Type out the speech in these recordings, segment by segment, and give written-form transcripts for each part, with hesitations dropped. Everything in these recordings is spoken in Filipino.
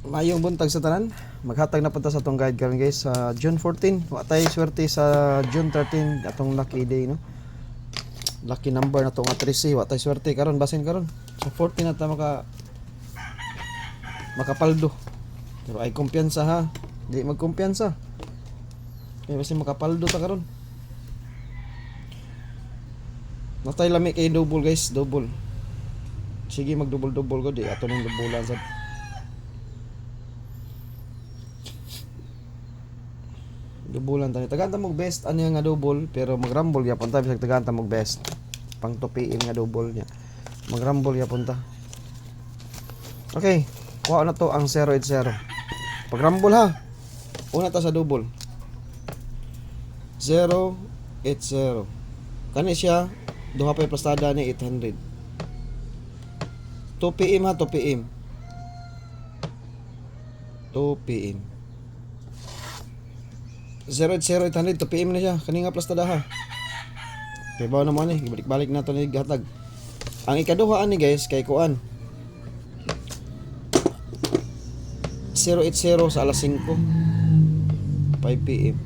Mayong buntag sa tanan. Maghatag na punta sa atong guide karon guys sa June 14. Wa tay swerte sa June 13 atong lucky day no. Lucky number na to nga 13. Wa tay swerte karon basin karon. Sa 14 na ta makapaldo. Pero ay kumpiyansa ha. Di magkumpiyansa. Kaya basin makapaldo ta karon. Natay lami kay double guys, double. Sige mag double ko di ato ning dubulan sa dubulan tani tagaan ta mog best ano nga double pero magrumble gyapon ta bisag tagaan ta mog best pang 2 PM nga double nya magrumble gyapon ta. Okay, kuha na to ang 080 pag rumble ha una ta sa double 080 kani siya duha pa plastada ni 800 2 PM ha 2 PM 2 PM 080 800 2 PM na siya kani nga plastada ha. Kay bawo naman ni balik-balik na to ni gatag. Ang ikaduha ani guys kay kuan 080 sa alas 5 5 PM.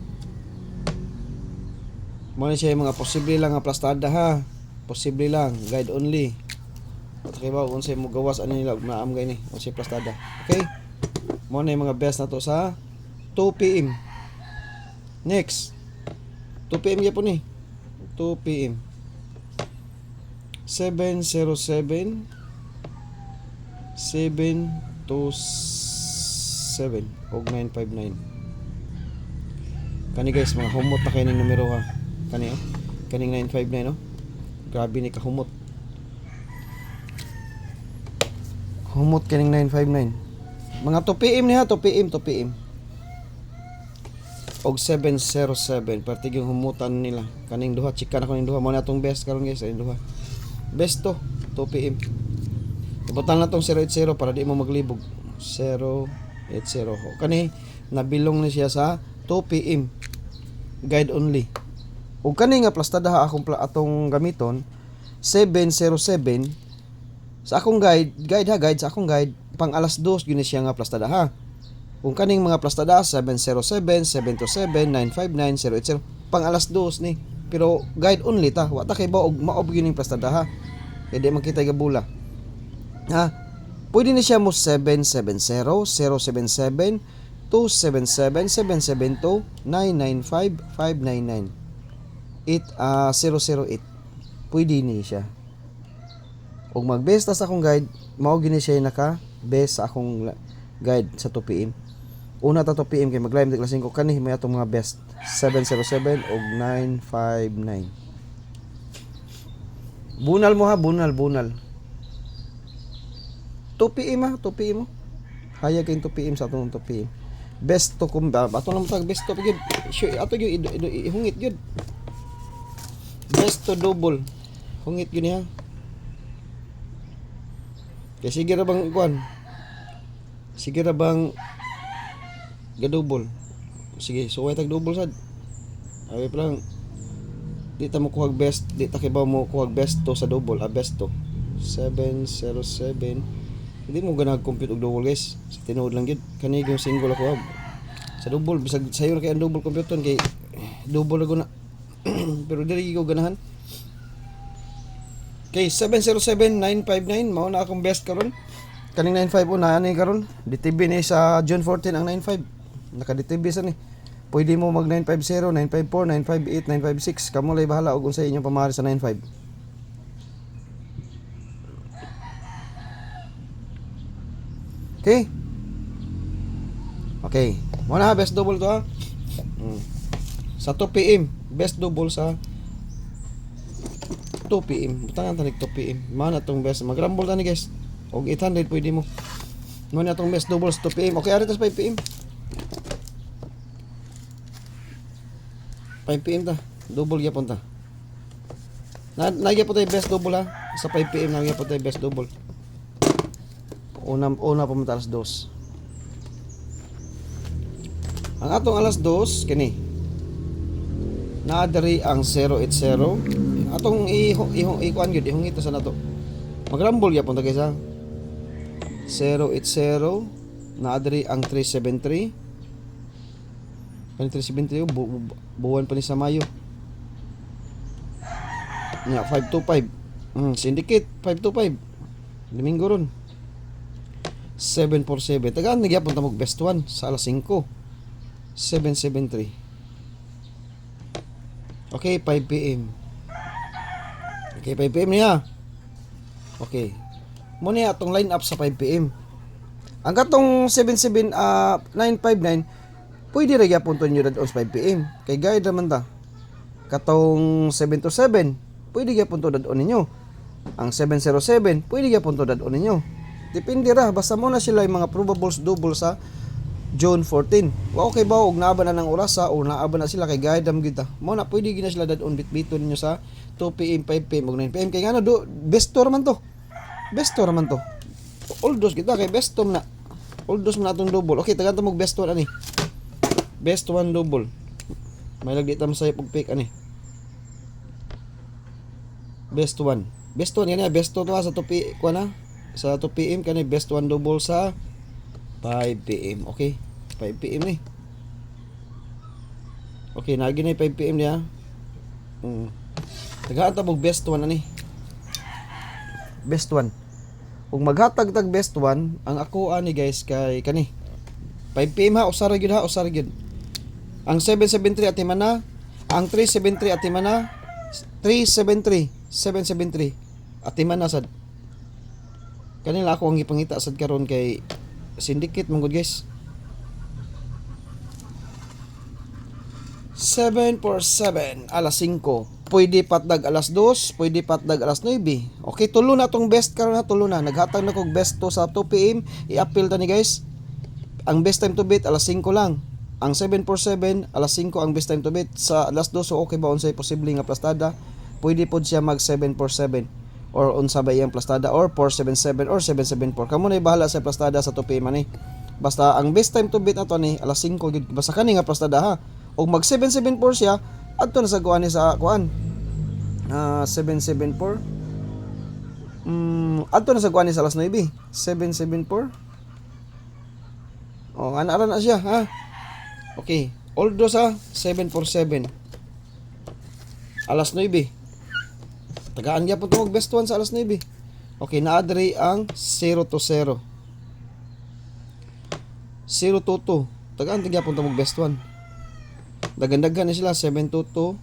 Mo ni siya yung mga posible lang nga plastada ha. Posible lang, guide only. Okay ba unsay mo gawas ani nila maam gay ni unsay plastada. Okay? Mo na yung mga best na to sa 2 PM. Next 2 PM yapon ni 2 PM 707 727 og 959 kani guys mga humot na kayo ng numero ha kani oh kaning 959 no grabe ni kahumot humot kaning 959 mga 2 PM ni ha 2 PM 2 PM og 707 perti yung humutan nila kaning duha chika na kaning duha mo na atong best karon guys ay duha best to 2 PM ibutan na tong 080 para di mo maglibog 080 kani nabilong ni siya sa 2 PM guide only ug kani nga plastada ha akong atong gamiton 707 sa akong guide sa akong guide pang alas 2 gyud siya nga plastada ha. Kung kaning mga plastada 707, 727, 959, 080 pang alas 2 ni. Pero guide only ta. Wa ta kay ba og maob gyud ning plastada ha. Kay di makita gabula. Ha. Pwede ni siya mo 770, 077, 277, 772, 995, 599. 008. Pwede ni siya. Ug mag-best sa akong guide, mao gini siya naka-best sa akong guide sa 2 PM. Una ta 2 PM kay mag-live di klaseng ko kani may atong mga best 707 og 959. Bunal mo ha, bunal. 2 PM ha, 2 PM mo. Haya kay 2 PM sa atong 2 PM. Best to kumba, ato lang tag best to gyud. Sure, ato gyud ihungit gyud. Best to double. Hungit gyud niya. Kaya sige ra bang ikuan? Sige ra bang gadouble? Sige, so way tag double sad. Abi pa lang di ta mo kuhag best, di ta kibaw mo kuhag best to sa double, best to 707. Hindi mo ganag compute og double guys. Sa tinuod lang gid. Kani yung single ako sa double bisag sayo na kay ang double compute kay double na pero dili ko ganahan. Okay, 707-959 mao na akong best karon. Kaning 95 na ani karon. DTB ni sa June 14 ang 95. Naka-DTB sa ni. Pwede mo mag 950, 954, 958, 956. Kamo lay bahala og unsay inyong pamahari sa 95. Okay? Okay. Mo na best double to ha. Sa 2 PM, best double sa 2 PM. Tangan tanig 2 PM. Mao na tong best. Mag-rumble tani guys. Og 800 pwede mo. Mao na tong best double sa 2 PM. Okay, ari tas 5 PM. 5 PM ta. Double gyapon ta. Nagyapon tay best double ha. Sa 5 PM nagyapon tay best double. Una pumunta alas 2. Ang atong alas 2 kini. Naadari ang 080. Atong ikuan gyud ihungit sa nato. Mag-rumble gyapon ta guys ha. 080 Naadri ang 373. Ang 373 buwan pa ni sa Mayo. Nya 525. Syndicate 525. Domingo ron. 747. Tagaan nagyapon ta mog best one sa alas 5. 773. Okay, 5 PM. Okay, 5 PM niya. Okay. Mo niya atong line up sa 5 PM. Ang katong 959 pwede ra gyapon to nyo dadon sa 5 PM. Kay guide naman ta. Katong 727 pwede gyapon to dadon ninyo. Ang 707 pwede gyapon to dadon ninyo. Depende ra basta mo na sila yung mga probables double sa June 14. Wa okay ba og naaba na ng oras o naaba na sila kay guide am kita. Mo na pwede gina sila dadon bitbiton ninyo sa 2 PM, 5 PM ug 9 PM kay ngano do best tour man to. Best tour man to. Oldos kita kay best tour na. Oldos man atong double. Okay, tagan ta mog best tour ani. Best one double. May lagdi tam say pug pick ani. Best one. Best one yan best to sa 2 PM ko na. Sa 2 PM kani best one double sa 5 PM. Okay. 5 PM ni. Okay, nagi na 5 PM niya. Tagaan ta mog best one ani. Best one. Kung maghatag tag best one, ang ako ani guys kay kani 5 PM ha, usara gyud ha, usara gyud. Ang 773 ati mana, ang 373 ati mana, 373, 773 ati mana sad. Kanila ako ang ipangita sad karon kay syndicate mong good guys. 747 alas 5. Pwede patdag alas 2, pwede patdag alas 9. Okay, tulo na tong best karon na, tulo na. Naghatag na kog best to sa 2 PM. I-appeal ta ni guys. Ang best time to beat alas 5 lang. Ang 747 alas 5 ang best time to beat. Sa alas 2 so okay ba unsay posible nga plastada? Pwede pod siya mag 747 or unsa ba iyang plastada or 477 or 774. Kamo na bahala sa plastada sa 2 PM ani. Basta ang best time to beat ato ni alas 5 gid. Basta kani nga plastada ha. Og mag 774 siya adto na sa kuan ni sa kuan. 774. Adto na sa kuan ni sa alas 9. 774. Oh, ana na siya ha. Okay, although sa 747 alas 9. Tagaan gyapon to mag best one sa alas 9. Okay, naadre ang 0 to 0. 0 to 2. Tagaan gyapon to mag best one. Daghan-daghan na sila 722.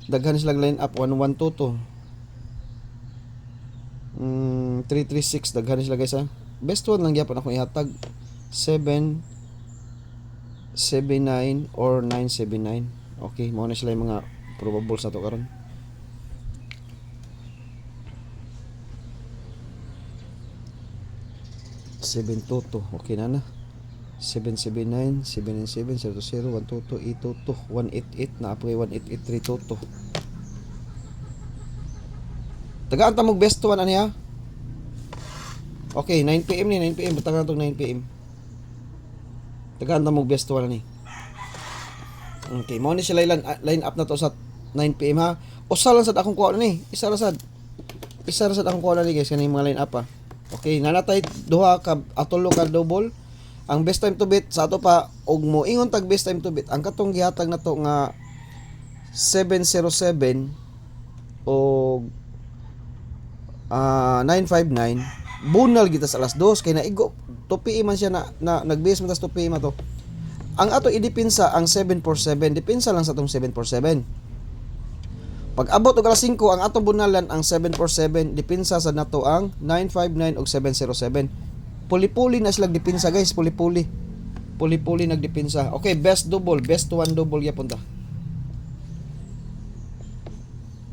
Daghan sila line up 1122. 336 daghan sila guys ha. Best one lang gyapon ako ihatag 779 or 979. Okay, mao na sila yung mga probables na to karon. Seven toto, okay na na. 779, 797, 020, 122, 822, 188, naapoy 188, 322. Tagaan ta mong best one ani ha. Okay, 9 PM ni, 9 PM, batagan na itong 9 PM. Tagaan ta mong best one ani. Okay, mo ni sila line up na to sa 9 PM ha. Usa lang sad akong kuha ni, isa ra sad akong kuha ni guys, kanang mga line up ha. Okay, nanatay duha ka atolo ka double. Ang best time to beat sa ato pa og mo ingon tag best time to beat ang katong gihatag na to nga 707 og 959 bunal kita sa alas 2 kay naigo 2 PM man siya na nag-base man tas 2 PM to. Ang ato idepinsa ang 747, depensa lang sa atong 747. Pag abot og alas 5 ang atong bunalan ang 747, depensa sa nato ang 959 og 707. Puli-puli na sila depensa guys, puli-puli nagdepensa. Okay, best double, best one double gyapon ta.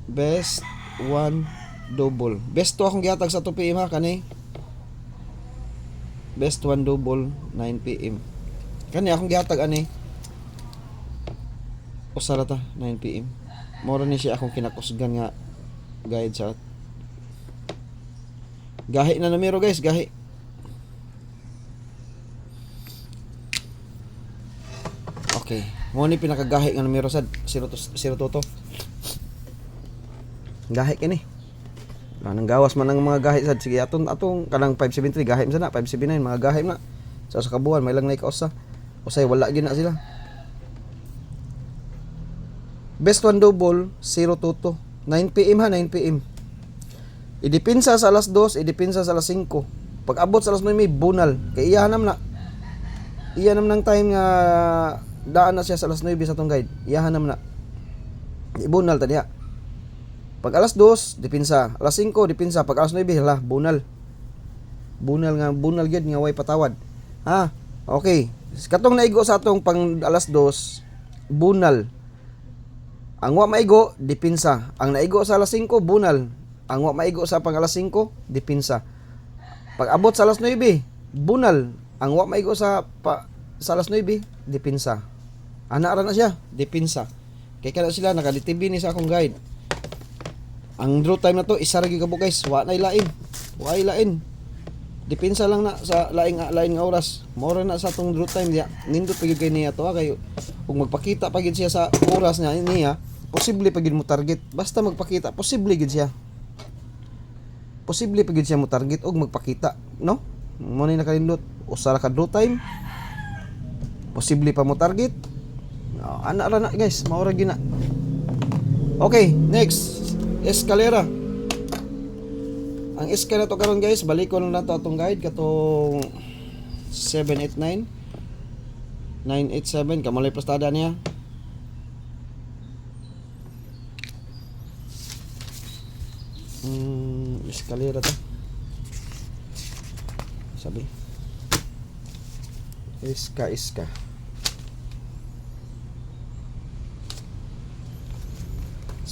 Best one double. Best to akong gihatag sa 2 PM ha kani. Best one double 9 PM. Kani akong gihatag ani. Usara ta 9 PM. Mora ni siya akong kinakusgan nga guide sa. Gahi na numero guys, gahi. Okay, mo ni pinakagahi nga numero sad 0 to 0 to. Gahi kini. Nang gawas man ang mga gahi sad, sige atong kanang 573 gahim sana, 579 mga gahim na. Sa kabuan may lang naikaos sa. Usay wala gyud na sila. Best one double 022. 9 PM ha, 9 PM. Idipinsa sa alas 2, idipinsa sa alas 5. Pag abot sa alas 9 bunal. Kay iyahanam na. Iyanam nang time nga daan na siya sa alas 9 sa tong guide. Iyahanam na. Ibunal ta diha. Pag alas 2, dipinsa. Alas 5, dipinsa. Pag alas 9, hala, bunal. Bunal gyud nga way patawad. Ha? Okay. Katong naigo sa atong pang alas 2, bunal. Ang wa maigo, dipinsa. Ang naigo sa alas 5, bunal. Ang wa maigo sa pang alas 5, dipinsa. Pag abot sa alas 9, bunal. Ang wa maigo sa alas 9, dipinsa. Ana ra na siya, dipinsa. Kay kada sila nakaditibi ni sa akong guide. Ang draw time na to, isa ra gyud kabo guys. Wa nay lain. Wa ay lain. Dipinsa lang na sa laing nga oras. Mora na sa atong draw time diya. Nindot pa gyud kay niya to kay kung magpakita pa gyud siya sa oras niya, posible pa gyud mo target. Basta magpakita, posible gyud siya. Posible pa gyud siya mo target og magpakita, no? Mo ni nakalindot usa ra ka draw time. Posible pa mo target. Ana ra na guys, mao ra gyud na. Okay, next. Escalera. Ang escalera to karon guys, balikon lang nato atong guide katong 789 987 kamalay pastada niya. Escalera to. Sabi. Iska.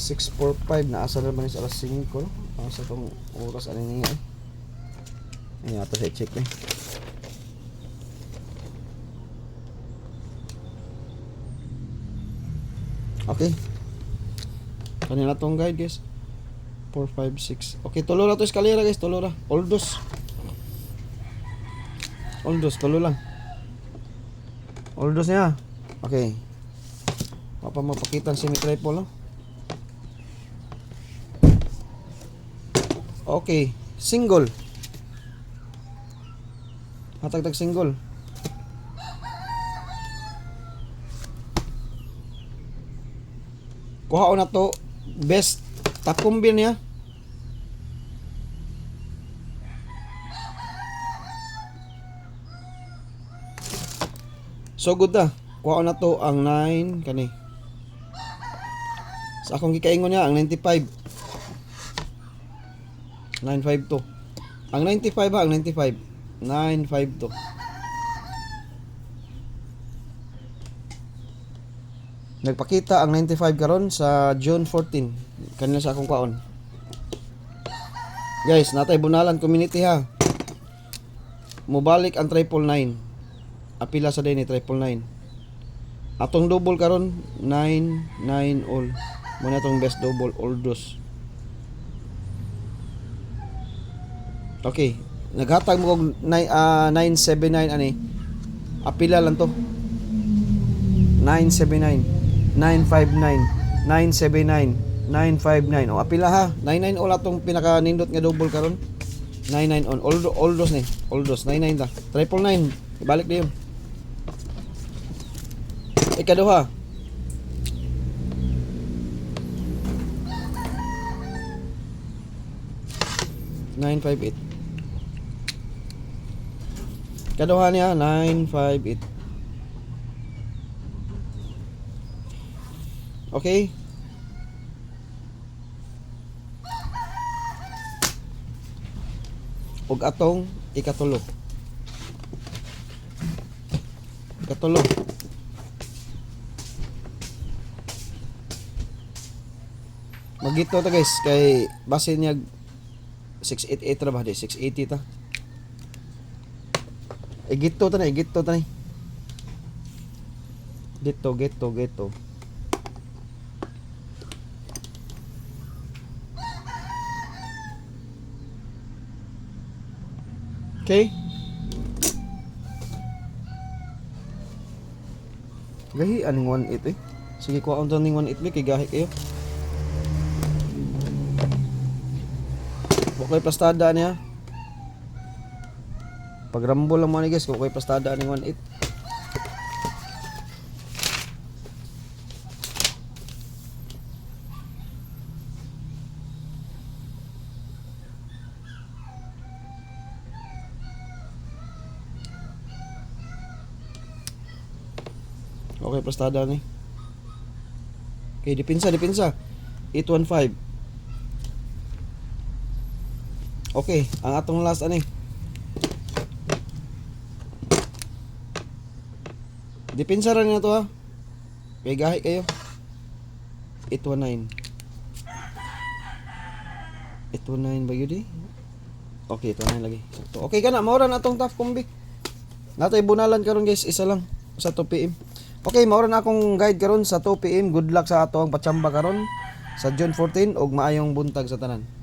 6:45 na asa naman sa alas 5 no? Sa tong oras ani niya. Ay ato sa check eh. Okay. Kanina tong guide guys. 4, 5, 6. Okay, tulo na to eskalera guys, tulo ra. Oldos, tulo lang. Oldos niya. Okay. Papa mapakita si triple no? Okay, single. Hatagtag single. Kuha na to best top combine niya. So good na. Kuha na to ang 9 kani. Sa akong gikaingon niya ang 95. 952. Ang 95 ha, ang 95. 952. Nagpakita ang 95 karon sa June 14. Kanila sa akong kwaon. Guys, natay bunalan community ha. Mubalik ang 999. Apila sa din ni 999. Atong double karon 99 all. Muna atong best double all dos. Okay, naghatag mo og 979 ani. Apila lang to. 979, 959, 979, 959. O apila ha. 99 all atong pinaka nindot nga double karon. 99 on all dos ni. All dos 99 ta. 999. Ibalik diyon. Ikaduha. $958. Kaduha niya 958. Okay. Og atong ikatulo. Magito ta guys kay base niya 688 ra ba di 680 ta. Igito ta ni. Geto. Okay. Gahi aning 18 eh. Sige kuha unta ning 18 kay gahi kayo. Bukoy plastada niya. Pag rumble lang mo ni guys, bukoy plastada ni 1.8. Okay, plastada ni. Okay, dipinsa. 815. Okay, ang atong last ani. Dipinsa rin na to ha. Okay, gahi kayo. 819. 819 ba yun eh? Okay, 819 lagi. So, okay ka na, maura na itong tough combi. Natay bunalan karon guys, isa lang sa 2 PM. Okay, maura na akong guide karon sa 2 PM. Good luck sa ato ang patsamba karon sa June 14 ug maayong buntag sa tanan.